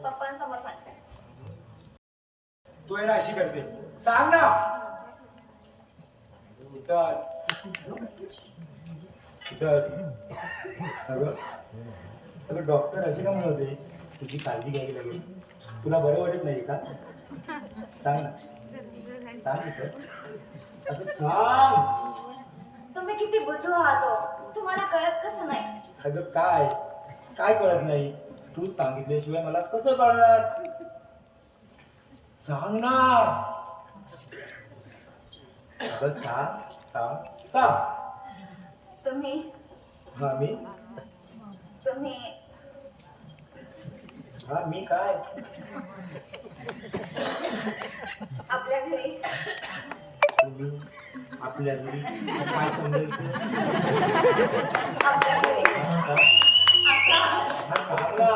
पप्पांसमोर सांगते. तू आहे ना अशी करते, सांग ना. तर अगं अगं डॉक्टर अशी का म्हणत होते, तुझी काळजी घ्यावी लागेल, तुला बरं वाटत नाही का? सांग ना, सांग इथं. अगं सांग. तुम्ही किती बुद्धू आहात हो. तुम्हाला कळत कसं नाही? अगं काय काय कळत नाही? तू सांगितल्याशिवाय मला कसं कळणार? सांग ना. अगं सांग सांग सांग. तुम्ही हा मी तुम्ही हा मी काय? आपल्या घरी तुम्ही आपल्या घरी काय समजायचं? आपल्या घरी हा, आता सांग ना.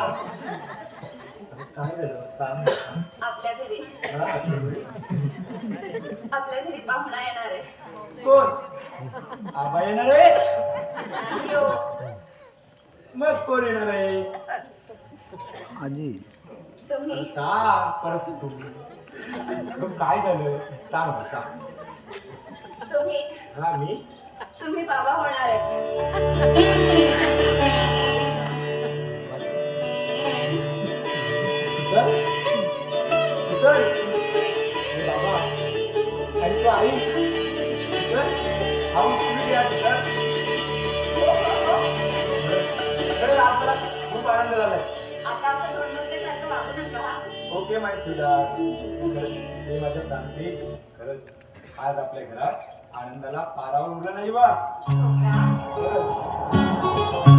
अगं काय झालं सांग ना. आपल्या घरी हा, आपल्या घरी. आपल्या घरी पाहुणा येणार आहे. कोण? आबा येणार आहे? यो, मग कोण येणार आहे? आजी तुम्ही सांग परत तू. अगं काय झालं सांग ना, सांग. तुम्ही हा मी तुम्ही बाबा होणार आहे. शीतल? शीतल? हे बाबा आणि तू आई? शीतल? आई तुम्ही या शीतल? खरंच आज मला खूप आनंद झालाय. आता असं दोन नसल्यासारखं वागू नका हा. ओके माय स्वीटहार्ट. खरंच हे माझ्या सांगते, खरंच आज आपल्या घरात आनंदाला पारावर उरला नाही बा. हो का? खरंच.